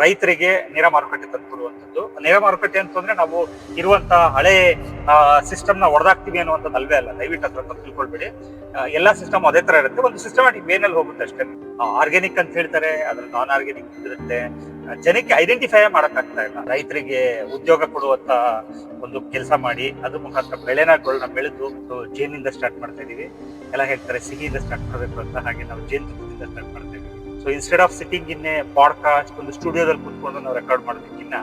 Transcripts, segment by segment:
ರೈತರಿಗೆ ನೇರ ಮಾರುಕಟ್ಟೆ ತಂದುಕೊಡುವಂಥದ್ದು. ನೇರ ಮಾರುಕಟ್ಟೆ ಅಂತಂದ್ರೆ ನಾವು ಇರುವಂತ ಹಳೆ ಸಿಸ್ಟಮ್ ನ ಹೊಡೆದಾಕ್ತಿವಿ ಅನ್ನುವಂಥದ್ದು ಅಲ್ವೇ ಅಲ್ಲ. ದಯವಿಟ್ಟು ಅದ್ರ ಬಗ್ಗೆ ತಿಳ್ಕೊಳ್ಬೇಡಿ. ಎಲ್ಲಾ ಸಿಸ್ಟಮ್ ಅದೇ ತರ ಇರುತ್ತೆ, ಒಂದು ಸಿಸ್ಟಮ್ಯಾಟಿಕ್ ವೇನಲ್ಲಿ ಹೋಗುತ್ತೆ ಅಷ್ಟೇ. ಆರ್ಗ್ಯಾನಿಕ್ ಅಂತ ಹೇಳ್ತಾರೆ, ಅದ್ರಲ್ಲಿ ನಾನ್ ಆರ್ಗ್ಯಾನಿಕ್ ಇರುತ್ತೆ. ಜನಕ್ಕೆ ಐಡೆಂಟಿಫೈ ಮಾಡಕ್ಕಾಗ್ತಾ ಇಲ್ಲ. ರೈತರಿಗೆ ಉದ್ಯೋಗ ಕೊಡುವಂತ ಒಂದು ಕೆಲಸ ಮಾಡಿ ಅದ್ರ ಮುಖಾಂತರ ಬೆಳೆಗಳನ್ನ ಬೆಳೆದು ಜೇನಿಂದ ಸ್ಟಾರ್ಟ್ ಮಾಡ್ತಾ ಇದೀವಿ. ಎಲ್ಲ ಹೇಳ್ತಾರೆ ಸಿಹಿಯಿಂದ ಸ್ಟಾರ್ಟ್ ಮಾಡ್ಬೇಕು ಅಂತ, ಹಾಗೆ ನಾವು ಜೇನುತುಪ್ಪದಿಂದ ಸ್ಟಾರ್ಟ್ ಮಾಡ್ತಾ ಇದೀವಿ. So instead of sitting in a podcast, ಒಂದು ಸ್ಟುಡಿಯೋದಲ್ಲಿ ಕುತ್ಕೊಂಡು ನಾವು ರೆಕಾರ್ಡ್ ಮಾಡೋದಕ್ಕಿಂತ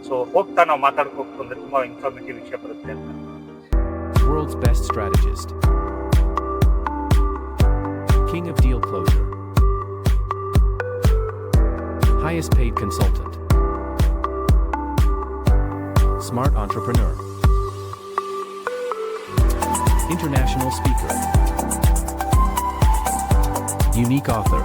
ಸೊ ಹೋಗ್ತಾ ನಾವು ಮಾತಾಡ್ಕೋಬೇಕು ಅಂದ್ರೆ ತುಂಬಾ ಇನ್ಫಾರ್ಮೇಟಿವ್ ವಿಷಯ ಬರುತ್ತೆ ಅಂತ. World's best strategist, king of deal closure, highest paid consultant, smart entrepreneur, international speaker, unique author.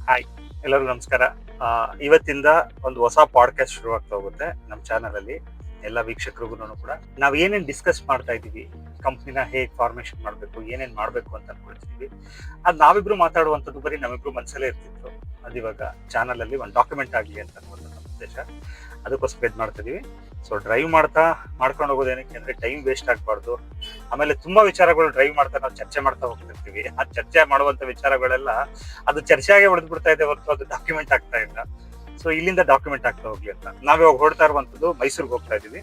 Hi, ಎಲ್ಲರಿಗೂ ನಮಸ್ಕಾರ. ಇವತ್ತಿಂದ ಒಂದು ಹೊಸ ಪಾಡ್ಕಾಸ್ಟ್ ಶುರುವಾಗ್ತಾ ಹೋಗುತ್ತೆ ನಮ್ಮ ಚಾನಲ್ ಅಲ್ಲಿ. ಎಲ್ಲ ವೀಕ್ಷಕರಿಗೂ ಕೂಡ ನಾವು ಏನೇನ್ ಡಿಸ್ಕಸ್ ಮಾಡ್ತಾ ಇದೀವಿ, ಕಂಪ್ನಿನ ಹೇಗ್ ಫಾರ್ಮೇಶನ್ ಮಾಡ್ಬೇಕು, ಏನೇನ್ ಮಾಡ್ಬೇಕು ಅಂತ ಅನ್ಕೊಳ್ತಿದೀವಿ, ಅದ್ ನಾವಿಬ್ರು ಮಾತಾಡುವಂಥದ್ದು ಬರೀ ನಮ್ಮಿಬ್ರು ಮನಸ್ಸಲ್ಲೇ ಇರ್ತಿತ್ತು. ಅದಿವಾಗ ಚಾನಲ್ ಅಲ್ಲಿ ಒಂದು ಡಾಕ್ಯುಮೆಂಟ್ ಆಗ್ಲಿ ಅಂತ ಅನ್ನೋದು ನಮ್ಮ ಉದ್ದೇಶ. ಅದಕ್ಕೋಸ್ಕರ ಇದ್ ಮಾಡ್ತಾ ಇದೀವಿ. ಸೊ ಡ್ರೈವ್ ಮಾಡ್ಕೊಂಡು ಹೋಗೋದೇನಕ್ಕೆ ಅಂದ್ರೆ ಟೈಮ್ ವೇಸ್ಟ್ ಆಗ್ಬಾರ್ದು. ಆಮೇಲೆ ತುಂಬಾ ವಿಚಾರಗಳು ಡ್ರೈವ್ ಮಾಡ್ತಾ ನಾವು ಚರ್ಚೆ ಮಾಡ್ತಾ ಹೋಗ್ತಿರ್ತೀವಿ. ಆ ಚರ್ಚೆ ಮಾಡುವಂತ ವಿಚಾರಗಳೆಲ್ಲ ಅದು ಚರ್ಚೆಯಾಗಿ ಹೊಡೆದ್ ಬಿಡ್ತಾ ಇದೆ ಹೊರತು ಅದು ಡಾಕ್ಯುಮೆಂಟ್ ಆಗ್ತಾ ಇಲ್ಲ. ಸೊ ಇಲ್ಲಿಂದ ಡಾಕ್ಯುಮೆಂಟ್ ಆಗ್ತಾ ಹೋಗ್ಲಿ ಅಂತ ನಾವಿವಾಗ ಹೊರಡ್ತಾ ಇರುವಂತದ್ದು ಮೈಸೂರಿಗೆ ಹೋಗ್ತಾ ಇದೀವಿ.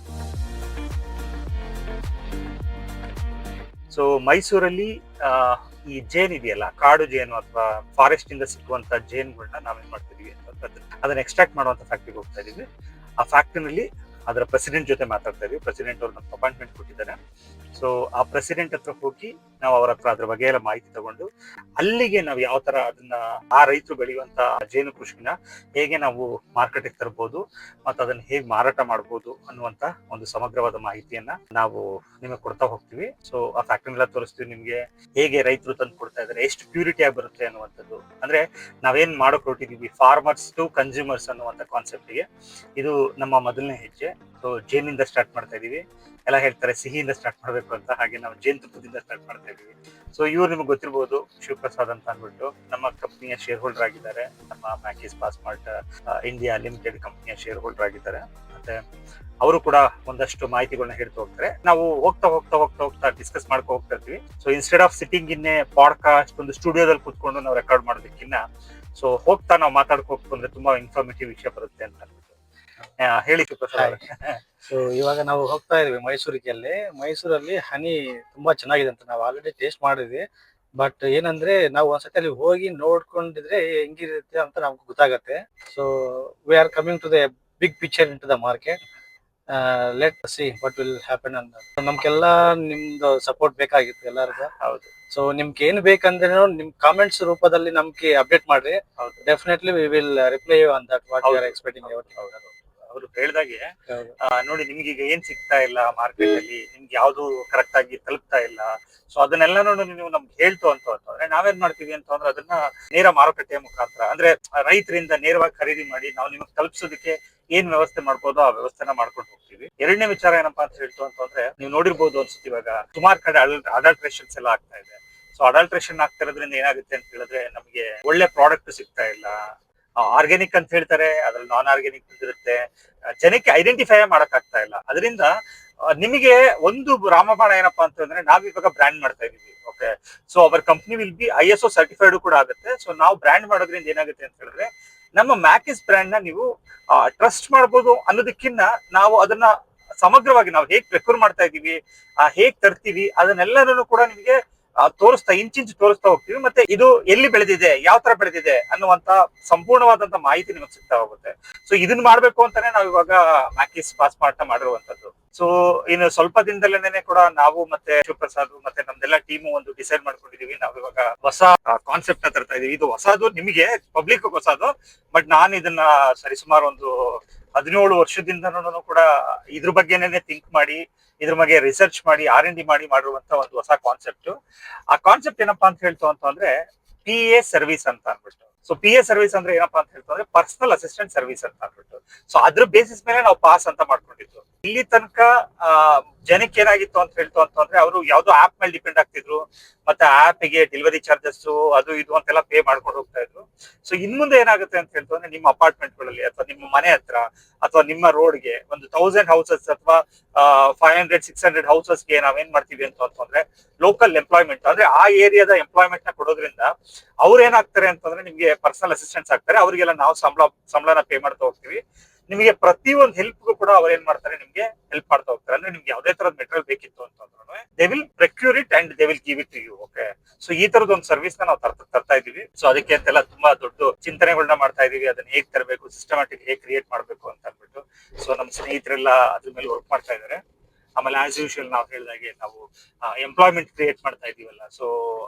ಸೊ ಮೈಸೂರಲ್ಲಿ ಈ ಜೇನ್ ಇದೆಯಲ್ಲ, ಕಾಡು ಜೇನು ಅಥವಾ ಫಾರೆಸ್ಟ್ ಇಂದ ಸಿಕ್ಕುವಂತ ಜೇನುಗಳನ್ನ ನಾವೇನ್ ಮಾಡ್ತಿದೀವಿ ಅಂತ ಅದನ್ನ ಎಕ್ಸ್ಟ್ರಾಕ್ಟ್ ಮಾಡುವಂತ ಫ್ಯಾಕ್ಟ್ರಿಗೆ ಹೋಗ್ತಾ ಇದೀವಿ. ಆ ಫ್ಯಾಕ್ಟ್ರಿನಲ್ಲಿ ಅದರ ಪ್ರೆಸಿಡೆಂಟ್ ಜೊತೆ ಮಾತಾಡ್ತಾ ಇದೀವಿ. ಪ್ರೆಸಿಡೆಂಟ್ ಅವ್ರು ನಮ್ಗೆ ಅಪಾಯಿಂಟ್ಮೆಂಟ್ ಕೊಟ್ಟಿದ್ದಾರೆ. ಸೊ ಆ ಪ್ರೆಸಿಡೆಂಟ್ ಹತ್ರ ಹೋಗಿ ನಾವು ಅವ್ರ ಹತ್ರ ಅದ್ರ ಬಗ್ಗೆ ಎಲ್ಲ ಮಾಹಿತಿ ತಗೊಂಡು ಅಲ್ಲಿಗೆ ನಾವು ಯಾವ ತರ ಅದನ್ನ ಆ ರೈತರು ಬೆಳೆಯುವಂತ ಜೇನು ಕೃಷಿನ ಹೇಗೆ ನಾವು ಮಾರ್ಕೆಟ್ಗೆ ತರಬಹುದು ಮತ್ತು ಅದನ್ನ ಹೇಗೆ ಮಾರಾಟ ಮಾಡಬಹುದು ಅನ್ನುವಂತ ಒಂದು ಸಮಗ್ರವಾದ ಮಾಹಿತಿಯನ್ನ ನಾವು ನಿಮಗೆ ಕೊಡ್ತಾ ಹೋಗ್ತೀವಿ. ಸೊ ಆ ಫ್ಯಾಕ್ಟ್ರಿನೆಲ್ಲ ತೋರಿಸ್ತೀವಿ ನಿಮ್ಗೆ, ಹೇಗೆ ರೈತರು ತಂದು ಕೊಡ್ತಾ ಇದ್ದಾರೆ, ಎಷ್ಟು ಪ್ಯೂರಿಟಿ ಆಗಿ ಬರುತ್ತೆ ಅನ್ನುವಂಥದ್ದು. ಅಂದ್ರೆ ನಾವೇನ್ ಮಾಡೋಕ್ ಹೊರಟಿದೀವಿ, ಫಾರ್ಮರ್ಸ್ ಟು ಕನ್ಸ್ಯೂಮರ್ಸ್ ಅನ್ನುವಂತ ಕಾನ್ಸೆಪ್ಟ್ಗೆ ಇದು ನಮ್ಮ ಮೊದಲನೇ ಹೆಜ್ಜೆ. ಸೊ ಜೇನಿಂದ ಸ್ಟಾರ್ಟ್ ಮಾಡ್ತಾ ಇದೀವಿ. ಎಲ್ಲ ಹೇಳ್ತಾರೆ ಸಿಹಿಯಿಂದ ಸ್ಟಾರ್ಟ್ ಮಾಡ್ಬೇಕು ಅಂತ, ಹಾಗೆ ನಾವು ಜೇನುತುಪ್ಪದಿಂದ ಸ್ಟಾರ್ಟ್ ಮಾಡ್ತಾ ಇದೀವಿ. ಸೊ ಇವ್ರು ನಿಮ್ಗೆ ಗೊತ್ತಿರ್ಬೋದು, ಶಿವಪ್ರಸಾದ್ ಅಂತ ಅಂದ್ಬಿಟ್ಟು ನಮ್ಮ ಕಂಪ್ನಿಯ ಶೇರ್ ಹೋಲ್ಡರ್ ಆಗಿದ್ದಾರೆ. ನಮ್ಮ Maxis ಪಾಸ್ಮಾರ್ಟ್ India limited ಕಂಪ್ನಿಯ share holder ಆಗಿದ್ದಾರೆ. ಮತ್ತೆ ಅವರು ಕೂಡ ಒಂದಷ್ಟು ಮಾಹಿತಿಗಳನ್ನ ಹೇಳ್ತಾ ಹೋಗ್ತಾರೆ. ನಾವು ಹೋಗ್ತಾ ಡಿಸ್ಕಸ್ ಮಾಡ್ಕೊ ಹೋಗ್ತಾ ಇರ್ತೀವಿ. So instead of sitting in a podcast, ಒಂದು ಸ್ಟುಡಿಯೋದಲ್ಲಿ ಕುತ್ಕೊಂಡು ನಾವು ರೆಕಾರ್ಡ್ ಮಾಡೋದಕ್ಕಿಂತ ಸೊ ಹೋಗ್ತಾ ನಾವು ಮಾತಾಡ್ಕೋಬೇಕು ಅಂದ್ರೆ ತುಂಬಾ ಇನ್ಫಾರ್ಮೇಟಿವ್ ವಿಷಯ ಬರುತ್ತೆ ಅಂತ ಹೇಳಿ ಶಿವಪ್ರಸಾದ್. ಸೊ ಇವಾಗ ನಾವು ಹೋಗ್ತಾ ಇದೀವಿ ಮೈಸೂರಲ್ಲಿ ಹನಿ ತುಂಬಾ ಚೆನ್ನಾಗಿದೆ ಅಂತ ನಾವು ಆಲ್ರೆಡಿ ಟೇಸ್ಟ್ ಮಾಡಿದ್ವಿ. ಬಟ್ ಏನಂದ್ರೆ ನಾವು ಒಂದ್ಸತಿ ಅಲ್ಲಿ ಹೋಗಿ ನೋಡ್ಕೊಂಡಿದ್ರೆ ಹೆಂಗಿರುತ್ತೆ ಅಂತ ನಮ್ಗೆ ಗೊತ್ತಾಗತ್ತೆ. So we are coming to the big picture in to the market. Let see what will happen ಅಂತ. ನಮ್ಗೆಲ್ಲ ನಿಮ್ದು ಸಪೋರ್ಟ್ ಬೇಕಾಗಿತ್ತು ಎಲ್ಲರಿಗೂ. ಹೌದು. ಸೊ ನಿಮ್ಗೆ ಏನ್ ಬೇಕಂದ್ರೆ ನಿಮ್ ಕಾಮೆಂಟ್ಸ್ ರೂಪದಲ್ಲಿ ನಮ್ಗೆ ಅಪ್ಡೇಟ್ ಮಾಡ್ರಿ. Definitely we will reply on that what you are expecting. ಅವರು ಹೇಳಿದಾಗೆ ನೋಡಿ, ನಿಮ್ಗೆ ಈಗ ಏನ್ ಸಿಗ್ತಾ ಇಲ್ಲ ಮಾರ್ಕೆಟ್ ಅಲ್ಲಿ, ನಿಮ್ಗೆ ಯಾವ್ದು ಕರೆಕ್ಟ್ ಆಗಿ ತಲುಪ್ತಾ ಇಲ್ಲ. ಸೊ ಅದನ್ನೆಲ್ಲ ನೀವು ನಮ್ಗೆ ಹೇಳ್ತು ಅಂತಂದ್ರೆ ನಾವೇನ್ ಮಾಡ್ತೀವಿ ಅಂತಂದ್ರೆ ಅದನ್ನ ನೇರ ಮಾರುಕಟ್ಟೆಯ ಮುಖಾಂತರ, ಅಂದ್ರೆ ರೈತರಿಂದ ನೇರವಾಗಿ ಖರೀದಿ ಮಾಡಿ ನಾವು ನಿಮಗೆ ತಲುಪಿಸೋದಕ್ಕೆ ಏನ್ ವ್ಯವಸ್ಥೆ ಮಾಡ್ಬೋದು ಆ ವ್ಯವಸ್ಥೆನ ಮಾಡ್ಕೊಂಡು ಹೋಗ್ತೀವಿ. ಎರಡನೇ ವಿಚಾರ ಏನಪ್ಪಾ ಅಂತ ಹೇಳ್ತು ಅಂತಂದ್ರೆ, ನೀವು ನೋಡಿರ್ಬೋದು ಅನ್ಸುತ್ತೆ ಇವಾಗ ಸುಮಾರು ಕಡೆ ಅಡಲ್ಟ್ರೇಷನ್ಸ್ ಎಲ್ಲ ಆಗ್ತಾ ಇದೆ. ಸೊ ಅಡಲ್ಟ್ರೇಷನ್ ಆಗ್ತಾ ಇರೋದ್ರಿಂದ ಏನಾಗುತ್ತೆ ಅಂತ ಹೇಳಿದ್ರೆ ನಮ್ಗೆ ಒಳ್ಳೆ ಪ್ರಾಡಕ್ಟ್ ಸಿಗ್ತಾ ಇಲ್ಲ. ಆರ್ಗ್ಯಾನಿಕ್ ಅಂತ ಹೇಳ್ತಾರೆ, ಅದ್ರಲ್ಲಿ ನಾನ್ ಆರ್ಗ್ಯಾನಿಕ್ ಇರುತ್ತೆ. ಜನಕ್ಕೆ ಐಡೆಂಟಿಫೈ ಮಾಡಕ್ ಆಗ್ತಾ ಇಲ್ಲ. ಅದರಿಂದ ನಿಮಗೆ ಒಂದು ರಾಮಬಾಣ ಏನಪ್ಪಾ ಅಂತಂದ್ರೆ, ನಾವಿವಾಗ ಬ್ರ್ಯಾಂಡ್ ಮಾಡ್ತಾ ಇದೀವಿ. Okay, so our company will be ISO certified ಕೂಡ ಆಗುತ್ತೆ. ಸೊ ನಾವು ಬ್ರ್ಯಾಂಡ್ ಮಾಡೋದ್ರಿಂದ ಏನಾಗುತ್ತೆ ಅಂತ ಹೇಳಿದ್ರೆ, ನಮ್ಮ ಮ್ಯಾಕಿಸ್ ಬ್ರ್ಯಾಂಡ್ ನ ನೀವು ಟ್ರಸ್ಟ್ ಮಾಡ್ಬೋದು ಅನ್ನೋದಕ್ಕಿಂತ ನಾವು ಅದನ್ನ ಸಮಗ್ರವಾಗಿ ನಾವು ಹೇಗ್ ಪ್ರಿಫರ್ ಮಾಡ್ತಾ ಇದೀವಿ, ಹೇಗ್ ತರ್ತೀವಿ, ಅದನ್ನೆಲ್ಲರೂ ಕೂಡ ನಿಮಗೆ ತೋರಿಸ್ತಾ ಇಂಚಿಂಚು ತೋರಿಸ್ತಾ ಹೋಗ್ತೀವಿ. ಮತ್ತೆ ಇದು ಎಲ್ಲಿ ಬೆಳೆದಿದೆ, ಯಾವ ತರ ಬೆಳೆದಿದೆ ಅನ್ನುವಂತ ಸಂಪೂರ್ಣವಾದಂತ ಮಾಹಿತಿ ನಿಮಗೆ ಸಿಗ್ತಾ ಹೋಗುತ್ತೆ. ಸೊ ಇದನ್ನ ಮಾಡ್ಬೇಕು ಅಂತಾನೆ ನಾವು ಇವಾಗ ಮ್ಯಾಕಿಸ್ ಪಾಸ್ಮಾರ್ಟ್ ಮಾಡಿರುವಂತದ್ದು. ಸೊ ಇನ್ನು ಸ್ವಲ್ಪ ದಿನದಲ್ಲೇನೆ ಕೂಡ ನಾವು ಮತ್ತೆ ಶಿವಪ್ರಸಾದ್ ಮತ್ತೆ ನಮ್ದೆಲ್ಲ ಟೀಮು ಒಂದು ಡಿಸೈಡ್ ಮಾಡ್ಕೊಂಡಿದೀವಿ. ನಾವು ಇವಾಗ ಹೊಸ ಕಾನ್ಸೆಪ್ಟ್ ನ ತರ್ತಾ ಇದೀವಿ. ಇದು ಹೊಸದು, ನಿಮಗೆ ಪಬ್ಲಿಕ್ ಹೊಸದು, ಬಟ್ ನಾನು ಇದನ್ನ ಸರಿಸುಮಾರು ಒಂದು 17 ವರ್ಷದಿಂದನೂ ಕೂಡ ಇದ್ರ ಬಗ್ಗೆನೇ ಥಿಂಕ್ ಮಾಡಿ, ಇದ್ರ ಬಗ್ಗೆ ರಿಸರ್ಚ್ ಮಾಡಿ, R&D ಮಾಡಿರುವಂತ ಒಂದು ಹೊಸ ಕಾನ್ಸೆಪ್ಟ್. ಆ ಕಾನ್ಸೆಪ್ಟ್ ಏನಪ್ಪಾ ಅಂತ ಹೇಳ್ತು ಅಂತಂದ್ರೆ PA ಸರ್ವಿಸ್ ಅಂತ ಅನ್ಬಿಟ್ಟು. ಸೊ PA ಸರ್ವಿಸ್ ಅಂದ್ರೆ ಏನಪ್ಪಾ ಅಂತ ಹೇಳ್ತಂದ್ರೆ ಪರ್ಸನಲ್ ಅಸಿಸ್ಟೆಂಟ್ ಸರ್ವಿಸ್ ಅಂತ ಅನ್ಬಿಟ್ಟು. ಸೊ ಅದ್ರ ಬೇಸಿಸ್ ಮೇಲೆ ನಾವು ಪಾಸ್ ಅಂತ ಮಾಡ್ಕೊಂಡಿದ್ದು. ಇಲ್ಲಿ ತನಕ ಜನಕ್ಕೆ ಏನಾಗಿತ್ತು ಅಂತ ಹೇಳ್ತು ಅಂತಂದ್ರೆ ಅವರು ಯಾವ್ದೋ ಆಪ್ ಮೇಲೆ ಡಿಪೆಂಡ್ ಆಗ್ತಿದ್ರು, ಮತ್ತೆ ಆಪ್ ಗೆ ಡೆಲಿವರಿ ಚಾರ್ಜಸ್ ಅದು ಇದು ಅಂತೆಲ್ಲ ಪೇ ಮಾಡ್ಕೊಂಡು ಹೋಗ್ತಾ ಇದ್ರು. ಸೊ ಇನ್ ಮುಂದೆ ಏನಾಗುತ್ತೆ ಅಂತ ಹೇಳ್ತು ಅಂದ್ರೆ ನಿಮ್ಮ ಅಪಾರ್ಟ್ಮೆಂಟ್ ಗಳಲ್ಲಿ ಅಥವಾ ನಿಮ್ಮ ಮನೆ ಹತ್ರ ಅಥವಾ ನಿಮ್ಮ ರೋಡ್ಗೆ ಒಂದು 1000 ಹೌಸಸ್ ಅಥವಾ 500-600 ಹೌಸಸ್ಗೆ ನಾವೇನ್ ಮಾಡ್ತೀವಿ ಅಂತಂದ್ರೆ ಲೋಕಲ್ ಎಂಪ್ಲಾಯ್ಮೆಂಟ್ ಅಂದ್ರೆ ಆ ಏರಿಯಾದ ಎಂಪ್ಲಾಯ್ಮೆಂಟ್ ನ ಕೊಡೋದ್ರಿಂದ ಅವ್ರು ಏನಾಗ್ತಾರೆ ಅಂತಂದ್ರೆ ನಿಮ್ಗೆ ಪರ್ಸನಲ್ ಅಸಿಸ್ಟೆಂಟ್ಸ್ ಆಗ್ತಾರೆ. ಅವರಿಗೆಲ್ಲ ನಾವು ಸಂಬಳನ ಪೇ ಮಾಡ್ತಾ ಹೋಗ್ತೀವಿ. ನಿಮಗೆ ಪ್ರತಿಯೊಂದು ಹೆಲ್ಪ್ಗೂ ಕೂಡ ಅವ್ರು ಏನ್ ಮಾಡ್ತಾರೆ, ನಿಮ್ಗೆ ಹೆಲ್ಪ್ ಮಾಡ್ತಾ ಹೋಗ್ತಾರೆ. ಅಂದ್ರೆ ನಿಮ್ಗೆ ಯಾವ್ದೇ ತರದ ಮೆಟೀರಿಯಲ್ ಬೇಕಿತ್ತು ಅಂತಂದ್ರೆ they will procure it and they will give it to you. Okay, so ಈ ತರದ ಒಂದು ಸರ್ವಿಸ್ ನ ನಾವು ತರ್ತಾ ಇದೀವಿ. ಸೊ ಅದಕ್ಕೆ ಅಂತೆಲ್ಲ ತುಂಬಾ ದೊಡ್ಡ ಚಿಂತನೆಗಳನ್ನ ಮಾಡ್ತಾ ಇದೀವಿ. ಅದನ್ನ ಹೇಗ್ ತರಬೇಕು, ಸಿಸ್ಟಮ್ಯಾಟಿಕ್ ಹೇಗ್ ಕ್ರಿಯೇಟ್ ಮಾಡ್ಬೇಕು ಅಂತ ಅಂದ್ಬಿಟ್ಟು. ಸೊ ನಮ್ಮ ಸ್ನೇಹಿತರೆಲ್ಲ ಅದ್ರ ಮೇಲೆ ವರ್ಕ್ ಮಾಡ್ತಾ ಇದಾರೆ. ಆಮೇಲೆ ಆಸ್ ಯೂಶುವಲ್ ನಾವು ಹೇಳಿದಾಗೆ ನಾವು ಎಂಪ್ಲಾಯ್ಮೆಂಟ್ ಕ್ರಿಯೇಟ್ ಮಾಡ್ತಾ ಇದೀವಲ್ಲ, ಸೊ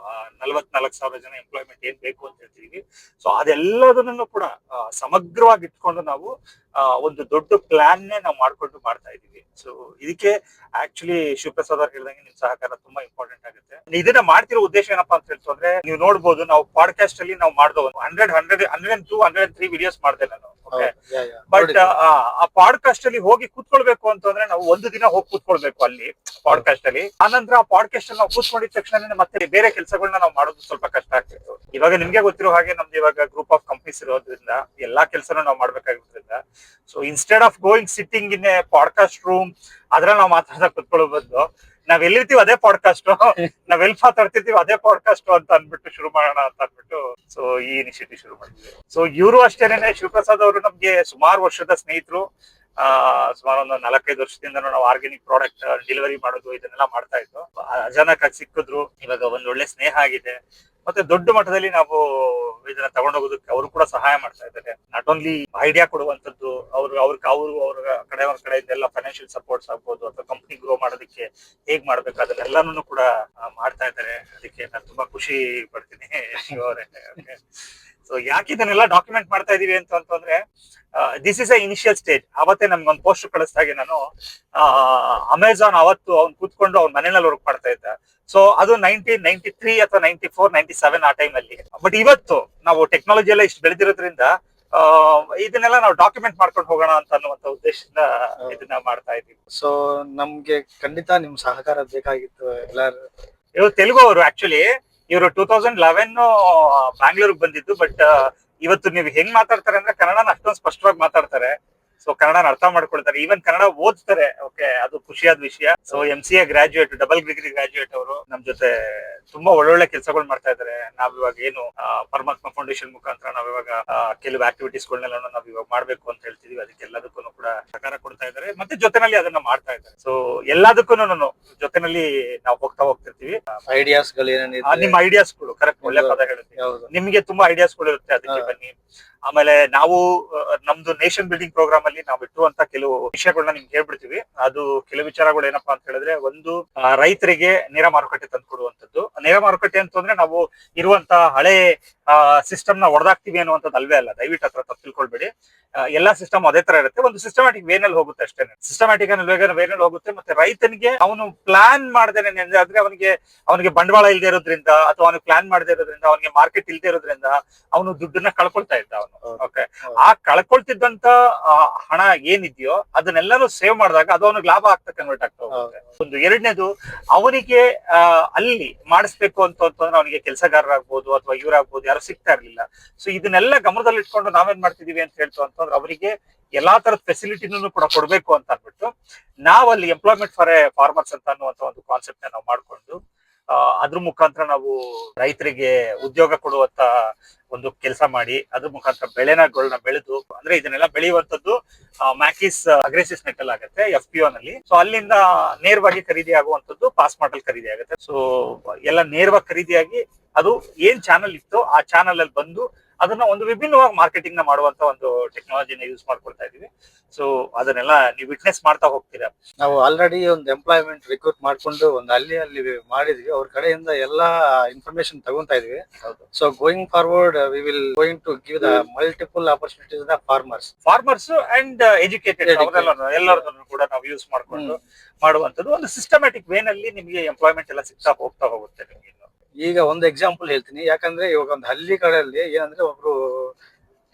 44,000 ಜನ ಎಂಪ್ಲಾಯ್ಮೆಂಟ್ ಏನ್ ಬೇಕು ಅಂತ ಹೇಳ್ತೀವಿ. ಸೊ ಅದೆಲ್ಲದನ್ನು ಕೂಡ ಸಮಗ್ರವಾಗಿ ಇಟ್ಕೊಂಡು ನಾವು ಒಂದು ದೊಡ್ಡ ಪ್ಲಾನ್ ನಾವು ಮಾಡ್ಕೊಂಡು ಮಾಡ್ತಾ ಇದೀವಿ. ಸೊ ಇದಕ್ಕೆ ಆಕ್ಚುಲಿ ಶಿವಪ್ರಸಾದ್ ಅವ್ರು ಹೇಳಿದಂಗೆ ನಿಮ್ ಸಹಕಾರ ತುಂಬಾ ಇಂಪಾರ್ಟೆಂಟ್ ಆಗುತ್ತೆ. ಇದನ್ನ ಮಾಡ್ತಿರೋ ಉದ್ದೇಶ ಏನಪ್ಪಾ ಅಂತ ಹೇಳ್ತು ಅಂದ್ರೆ, ನೀವು ನೋಡ್ಬೋದು ನಾವು ಪಾಡ್ಕಾಸ್ಟ್ ಅಲ್ಲಿ ನಾವು ಮಾಡ್ದೋ 102-103 ವಿಡಿಯೋಸ್ ಮಾಡಿದೆ ನಾನು. ಬಟ್ ಆ ಪಾಡ್ಕಾಸ್ಟ್ ಅಲ್ಲಿ ಹೋಗಿ ಕೂತ್ಕೊಳ್ಬೇಕು ಅಂತಂದ್ರೆ ನಾವು ಒಂದು ದಿನ ಹೋಗಿ ಕೂತ್ಕೊಳ್ಬೇಕು ಅಲ್ಲಿ ಪಾಡ್ಕಾಸ್ಟ್ ಅಲ್ಲಿ. ಆನಂತರ ಆ ಪಾಡ್ಕಾಸ್ಟ್ ಅಲ್ಲಿ ನಾವು ಕೂತ್ಕೊಂಡಿದ ತಕ್ಷಣ ಮತ್ತೆ ಬೇರೆ ಕೆಲಸಗಳನ್ನ ನಾವು ಮಾಡೋದು ಸ್ವಲ್ಪ ಕಷ್ಟ ಆಗ್ತಿತ್ತು. ಇವಾಗ ನಿಮ್ಗೆ ಗೊತ್ತಿರೋ ಹಾಗೆ ನಮ್ದು ಇವಾಗ ಗ್ರೂಪ್ ಆಫ್ ಕಂಪನೀಸ್ ಇರೋದ್ರಿಂದ ಎಲ್ಲಾ ಕೆಲಸನೂ ನಾವು ಮಾಡ್ಬೇಕಾಗಿರೋದ್ರಿಂದ, so instead of going sitting in a podcast room ಅದ್ರಲ್ಲಿ ನಾವು ಮಾತಾಡ್ತಾ ಕೂತ್ಕೊಳ್ಳೋ ಬದಲು ನಾವ್ ಎಲ್ಲಿರ್ತೀವಿ ಅದೇ ಪಾಡ್ಕಾಸ್ಟ್, ನಾವ್ ಎಲ್ಲಿ ಮಾತಾಡ್ತಿರ್ತೀವಿ ಅದೇ ಪಾಡ್ಕಾಸ್ಟ್ ಅಂತ ಅನ್ಬಿಟ್ಟು ಶುರು ಮಾಡೋಣ ಅಂತ ಅನ್ಬಿಟ್ಟು ಸೊ ಈ ಇನಿಷಿಯೇಟಿವ್ ಶುರು ಮಾಡಿದ್ವಿ. ಸೊ ಇವರು ಅಷ್ಟೇನೆ, ಶಿವಪ್ರಸಾದ್ ಅವರು ನಮ್ಗೆ ಸುಮಾರು ವರ್ಷದ ಸ್ನೇಹಿತರು. ಸುಮಾರು ಒಂದು 4-5 ವರ್ಷದಿಂದ ನಾವು ಆರ್ಗ್ಯಾನಿಕ್ ಪ್ರಾಡಕ್ಟ್ ಡೆಲಿವರಿ ಮಾಡೋದು ಇದನ್ನೆಲ್ಲ ಮಾಡ್ತಾ ಇತ್ತು. ಅಚಾನಕ್ ಆಗಿ ಸಿಕ್ಕಿದ್ರು. ಇವಾಗ ಒಂದ್ ಒಳ್ಳೆ ಸ್ನೇಹ ಆಗಿದೆ. ಮತ್ತೆ ದೊಡ್ಡ ಮಟ್ಟದಲ್ಲಿ ನಾವು ಇದನ್ನ ತಗೊಂಡೋಗೋದಕ್ಕೆ ಅವರು ಕೂಡ ಸಹಾಯ ಮಾಡ್ತಾ ಇದ್ದಾರೆ. ನಾಟ್ ಓನ್ಲಿ ಐಡಿಯಾ ಕೊಡುವಂತದ್ದು, ಅವ್ರ ಕಡೆಯಿಂದ ಎಲ್ಲ ಫೈನಾನ್ಷಿಯಲ್ ಸಪೋರ್ಟ್ಸ್ ಆಗ್ಬೋದು ಅಥವಾ ಕಂಪ್ನಿ ಗ್ರೋ ಮಾಡೋದಕ್ಕೆ ಹೇಗ್ ಮಾಡ್ಬೇಕು ಅದನ್ನೆಲ್ಲಾನು ಕೂಡ ಮಾಡ್ತಾ ಇದ್ದಾರೆ. ಅದಕ್ಕೆ ನಾನು ತುಂಬಾ ಖುಷಿ ಪಡ್ತೀನಿ ಶಿವ ಅವರೇ. ಸೊ ಯಾಕೆ ಇದನ್ನೆಲ್ಲ ಡಾಕ್ಯುಮೆಂಟ್ ಮಾಡ್ತಾ ಇದೀವಿ ಅಂತಂದ್ರೆ, this is a initial stage. ಅವತ್ತೇ ನಮ್ಗೆ ಒಂದು ಪೋಸ್ಟ್ ಕಳಿಸ್ದಾಗೆ ನಾನು ಅಮೆಝಾನ್ ಅವತ್ತು ಅವ್ನು ಕೂತ್ಕೊಂಡು ಅವ್ನ ಮನೆಯಲ್ಲಿ ವರ್ಕ್ ಮಾಡ್ತಾ ಇದ್ದ. ಸೊ ಅದು 1993 ಅಥವಾ 94-97 ಆ ಟೈಮ್ ಅಲ್ಲಿ. ಬಟ್ ಇವತ್ತು ನಾವು ಟೆಕ್ನಾಲಜಿ ಎಲ್ಲ ಇಷ್ಟು ಬೆಳೆದಿರೋದ್ರಿಂದ ಇದನ್ನೆಲ್ಲ ನಾವು ಡಾಕ್ಯುಮೆಂಟ್ ಮಾಡ್ಕೊಂಡು ಹೋಗೋಣ ಅಂತ ಅನ್ನುವಂತ ಉದ್ದೇಶದಿಂದ ಇದನ್ನ ಮಾಡ್ತಾ ಇದೀವಿ. ಸೊ ನಮ್ಗೆ ಖಂಡಿತ ನಿಮ್ ಸಹಕಾರ ಬೇಕಾಗಿತ್ತು ಎಲ್ಲಾರು. ಇವರು ತೆಲುಗು ಅವರು. ಆಕ್ಚುಲಿ ಇವರು 2011 ಬ್ಯಾಂಗ್ಳೂರ್ಗೆ ಬಂದಿದ್ದು. ಬಟ್ ಇವತ್ತು ನೀವು ಹೆಂಗ್ ಮಾತಾಡ್ತಾರೆ ಅಂದ್ರೆ ಕನ್ನಡನ ಅಷ್ಟೊಂದು ಸ್ಪಷ್ಟವಾಗಿ ಮಾತಾಡ್ತಾರೆ. ಸೊ ಕನ್ನಡನ ಅರ್ಥ ಮಾಡ್ಕೊಳ್ತಾರೆ, ಈವನ್ ಕನ್ನಡ ಓದ್ತಾರೆ. ಓಕೆ, ಅದು ಖುಷಿಯಾದ ವಿಷಯ. So MCA graduate, double degree graduate ಅವರು ನಮ್ ಜೊತೆ ತುಂಬಾ ಒಳ್ಳೊಳ್ಳೆ ಕೆಲಸಗಳು ಮಾಡ್ತಾ ಇದಾರೆ. ನಾವಿವಾಗ ಏನು ಪರಮಾತ್ಮ ಫೌಂಡೇಶನ್ ಮುಖಾಂತರ ನಾವಿವಾಗ ಕೆಲವು ಆಕ್ಟಿವಿಟೀಸ್ ಗಳನ್ನೆಲ್ಲ ನಾವ್ ಇವಾಗ ಮಾಡ್ಬೇಕು ಅಂತ ಹೇಳ್ತಿದೀವಿ. ಅದಕ್ಕೆಲ್ಲದಕ್ಕೂ ಕೂಡ ಸಹಕಾರ ಕೊಡ್ತಾ ಇದಾರೆ, ಮತ್ತೆ ಜೊತೆನಲ್ಲಿ ಅದನ್ನ ಮಾಡ್ತಾ ಇದ್ದಾರೆ. ಸೊ ಎಲ್ಲದಕ್ಕೂ ಜೊತೆನಲ್ಲಿ ನಾವು ಹೋಗ್ತಿರ್ತೀವಿ. ಐಡಿಯಾಸ್ ಗಳು ಏನೇನಿದೆ, ನಿಮ್ಮ ಐಡಿಯಾಸ್ ಗಳು ಕರೆಕ್ಟ್, ಒಳ್ಳೆ ಪದ ಹೇಳುತ್ತೆ. ನಿಮ್ಗೆ ತುಂಬಾ ಐಡಿಯಾಸ್ ಗಳು ಇರುತ್ತೆ, ಅದಕ್ಕೆ ಬನ್ನಿ. ಆಮೇಲೆ ನಾವು ನಮ್ದು ನೇಷನ್ ಬಿಲ್ಡಿಂಗ್ ಪ್ರೋಗ್ರಾಮ್ ಅಲ್ಲಿ ನಾವು ಇಟ್ಟುವಂತ ಕೆಲವು ವಿಷಯಗಳನ್ನ ನಿಮ್ಗೆ ಹೇಳ್ಬಿಡ್ತೀವಿ. ಅದು ಕೆಲವು ವಿಚಾರಗಳು ಏನಪ್ಪಾ ಅಂತ ಹೇಳಿದ್ರೆ, ಒಂದು ರೈತರಿಗೆ ನೇರ ಮಾರುಕಟ್ಟೆ ತಂದು ಕೊಡುವಂತದ್ದು. ನೇರ ಮಾರುಕಟ್ಟೆ ಅಂತಂದ್ರೆ ನಾವು ಇರುವಂತ ಹಳೆ ಸಿಸ್ಟಮ್ ನ ಹೊಡೆದಾಕ್ತಿವಿ ಅನ್ನುವಂಥದ್ದು ಅಲ್ವೇ ಅಲ್ಲ. ದಯವಿಟ್ಟು ಹತ್ರ ತಪ್ಪು ತಿಳ್ಕೊಳ್ಬೇಡಿ. ಎಲ್ಲಾ ಸಿಸ್ಟಮ್ ಅದೇ ತರ ಇರುತ್ತೆ. ಒಂದು ಸಿಸ್ಟಮ್ಯಾಟಿಕ್ ವೇನಲ್ಲಿ ಹೋಗುತ್ತೆ ಅಷ್ಟೇ. ಸಿಸ್ಟಮ್ಯಾಟಿಕ್ ವೇನಲ್ಲಿ ಹೋಗುತ್ತೆ. ಮತ್ತೆ ರೈತನಿಗೆ ಅವನು ಪ್ಲಾನ್ ಮಾಡ್ದೇನೆ ಅಂದ್ರೆ ಅವನಿಗೆ ಬಂಡವಾಳ ಇಲ್ಲದೆ ಇರೋದ್ರಿಂದ ಅಥವಾ ಅವನಿಗೆ ಪ್ಲಾನ್ ಮಾಡದೇ ಇರೋದ್ರಿಂದ, ಅವನಿಗೆ ಮಾರ್ಕೆಟ್ ಇಲ್ಲದೆ ಇರೋದ್ರಿಂದ ಅವನು ದುಡ್ಡನ್ನ ಕಳ್ಕೊಳ್ತಾ ಇದ್ದ ಅವನು. ಓಕೆ, ಆ ಕಳ್ಕೊಳ್ತಿದ್ದಂತ ಹಣ ಏನಿದೆಯೋ ಅದನ್ನೆಲ್ಲಾನು ಸೇವ್ ಮಾಡಿದಾಗ ಅದು ಅವನಿಗೆ ಲಾಭ ಆಗ್ತಾ ಕನ್ವರ್ಟ್ ಆಗ್ತಾ ಹೋಗುತ್ತೆ. ಒಂದು ಎರಡನೇದು, ಅವನಿಗೆ ಅಲ್ಲಿ ಮಾಡಿಸ್ಬೇಕು ಅಂತಂದ್ರೆ ಅವನಿಗೆ ಕೆಲಸಗಾರರಾಗ್ಬೋದು ಅಥವಾ ಇವರಾಗ್ಬೋದು ಯಾರು ಸಿಗ್ತಾ ಇರ್ಲಿಲ್ಲ. ಸೊ ಇದನ್ನೆಲ್ಲ ಗಮನದಲ್ಲಿ ಇಟ್ಕೊಂಡು ನಾವೇನ್ ಮಾಡ್ತಿದೀವಿ ಅಂತ ಹೇಳ್ತು ಅಂತಂದ್ರೆ, ಅವರಿಗೆ ಎಲ್ಲಾ ತರದ ಫೆಸಿಲಿಟಿನೂ ಕೂಡ ಕೊಡ್ಬೇಕು ಅಂತ ಅಂದ್ಬಿಟ್ಟು ನಾವಲ್ಲಿ ಎಂಪ್ಲಾಯ್ಮೆಂಟ್ ಫಾರ್ ಎ ಫಾರ್ಮರ್ಸ್ ಅಂತ ಅನ್ನುವಂತ ಒಂದು ಕಾನ್ಸೆಪ್ಟ್ ನ ನಾವು ಮಾಡ್ಕೊಂಡು ಅದ್ರ ಮುಖಾಂತರ ನಾವು ರೈತರಿಗೆ ಉದ್ಯೋಗ ಕೊಡುವಂತ ಒಂದು ಕೆಲಸ ಮಾಡಿ ಅದ್ರ ಮುಖಾಂತರ ಬೆಳೆಗಳನ್ನ ಬೆಳೆದು, ಅಂದ್ರೆ ಇದನ್ನೆಲ್ಲ ಬೆಳೆಯುವಂತದ್ದು ಮ್ಯಾಕಿಸ್ ಅಗ್ರೆಸಿಸ್ ನೆಟ್ಟಲ್ ಆಗುತ್ತೆ FPO ನಲ್ಲಿ. ಸೊ ಅಲ್ಲಿಂದ ನೇರವಾಗಿ ಖರೀದಿ ಆಗುವಂತದ್ದು ಪಾಸ್ ಮಾಡಲ್ ಖರೀದಿ ಆಗುತ್ತೆ. ಸೊ ಎಲ್ಲ ನೇರವಾಗಿ ಖರೀದಿಯಾಗಿ ಅದು ಏನ್ ಚಾನಲ್ ಇತ್ತು ಆ ಚಾನಲ್ ಅಲ್ಲಿ ಬಂದು ಅದನ್ನ ಒಂದು ವಿಭಿನ್ನವಾಗಿ ಮಾರ್ಕೆಟಿಂಗ್ ನ ಮಾಡುವಂತ ಒಂದು ಟೆಕ್ನಾಲಜಿನ ಯೂಸ್ ಮಾಡ್ಕೊಳ್ತಾ ಇದೀವಿ. ಸೊ ಅದನ್ನೆಲ್ಲ ನೀವು ವಿಟ್ನೆಸ್ ಮಾಡ್ತಾ ಹೋಗ್ತೀರಾ. ನಾವು ಆಲ್ರೆಡಿ ಒಂದು ಎಂಪ್ಲಾಯ್ಮೆಂಟ್ ರಿಕ್ರೂಟ್ ಮಾಡ್ಕೊಂಡು ಒಂದು ಅಲ್ಲಿ ಮಾಡಿದ್ವಿ. ಅವ್ರ ಕಡೆಯಿಂದ ಎಲ್ಲಾ ಇನ್ಫಾರ್ಮೇಶನ್ ತಗೊಂತಾ ಇದೀವಿ. So going forward we will going to give the multiple opportunities the farmers and educated ಎಲ್ಲರನ್ನು ಕೂಡ ನಾವು ಯೂಸ್ ಮಾಡ್ಕೊಂಡು ಮಾಡುವಂತದ್ದು ಒಂದು ಸಿಸ್ಟಮ್ಯಾಟಿಕ್ ವೇನಲ್ಲಿ ನಿಮಗೆ ಎಂಪ್ಲಾಯ್ಮೆಂಟ್ ಎಲ್ಲ ಸಿಗ್ತಾ ಹೋಗುತ್ತೆ ನಿಮ್ಗೆ. ಈಗ ಒಂದು ಎಕ್ಸಾಂಪಲ್ ಹೇಳ್ತೀನಿ. ಯಾಕಂದ್ರೆ ಇವಾಗ ಒಂದು ಹಳ್ಳಿ ಕಡೆಯಲ್ಲಿ ಏನಂದ್ರೆ ಒಬ್ರು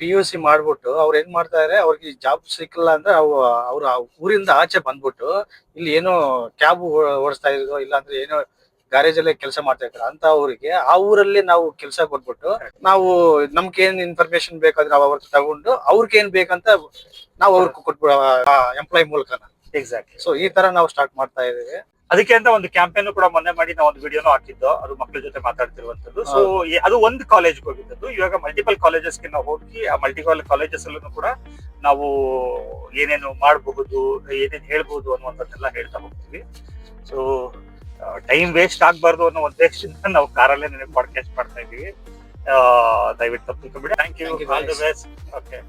PUC ಮಾಡ್ಬಿಟ್ಟು ಅವ್ರು ಏನ್ ಮಾಡ್ತಾರೆ, ಅವ್ರಿಗೆ ಜಾಬ್ ಸಿಕ್ಕಿಲ್ಲ ಅಂದ್ರೆ ಅವ್ರು ಆ ಊರಿಂದ ಆಚೆ ಬಂದ್ಬಿಟ್ಟು ಇಲ್ಲಿ ಏನೋ ಕ್ಯಾಬ್ ಓಡಿಸ್ತಾ ಇದ್ರು, ಇಲ್ಲ ಅಂದ್ರೆ ಏನೋ ಗ್ಯಾರೇಜ್ ಅಲ್ಲೇ ಕೆಲಸ ಮಾಡ್ತಾ ಇದ್ರು ಅಂತ ಅವ್ರಿಗೆ ಆ ಊರಲ್ಲಿ ನಾವು ಕೆಲಸ ಕೊಟ್ಬಿಟ್ಟು ನಾವು ನಮ್ಗೆ ಏನ್ ಇನ್ಫಾರ್ಮೇಶನ್ ಬೇಕಾದ್ರೆ ನಾವು ಅವ್ರ ತಗೊಂಡು ಅವ್ರಿಗೆ ಏನ್ ಬೇಕಂತ ನಾವು ಅವ್ರಿಗೆ ಕೊಟ್ಬಿಡ ಎಂಪ್ಲಾಯ್ ಮೂಲಕನ. ಎಕ್ಸಾಕ್ಟ್ಲಿ. ಸೊ ಈ ತರ ನಾವು ಸ್ಟಾರ್ಟ್ ಮಾಡ್ತಾ ಇದೀವಿ. ಅದಕ್ಕೆ ಅಂತ ಒಂದು ಕ್ಯಾಂಪೇನ್ ಕೂಡ ಮೊನ್ನೆ ಮಾಡಿ ನಾವು ಒಂದು ವಿಡಿಯೋನು ಹಾಕಿದ್ದು, ಅದು ಮಕ್ಕಳ ಜೊತೆ ಮಾತಾಡ್ತಿರುವಂತದ್ದು. ಸೊ ಅದು ಒಂದು ಕಾಲೇಜ್ಗೆ ಹೋಗಿದ್ದು. ಇವಾಗ ಮಲ್ಟಿಪಲ್ ಕಾಲೇಜಸ್ಗೆ ನಾವು ಹೋಗಿ ಆ ಮಲ್ಟಿಪಲ್ ಕಾಲೇಜಸ್ ಅಲ್ಲೂ ಕೂಡ ನಾವು ಏನೇನು ಮಾಡಬಹುದು, ಏನೇನು ಹೇಳ್ಬಹುದು ಅನ್ನುವಂಥದ್ದೆಲ್ಲ ಹೇಳ್ತಾ ಹೋಗ್ತೀವಿ. ಸೊ ಟೈಮ್ ವೇಸ್ಟ್ ಆಗ್ಬಾರ್ದು ಅನ್ನೋ ಉದ್ದೇಶದಿಂದ ನಾವು ಕಾರಲ್ಲೇ ಪಾಡ್ಕಾಸ್ಟ್ ಮಾಡ್ತಾ ಇದೀವಿ. ದಯವಿಟ್ಟು ತಪ್ಪು ತಿಳ್ಕೊಬೇಡಿ. Thank you, all the best. Okay.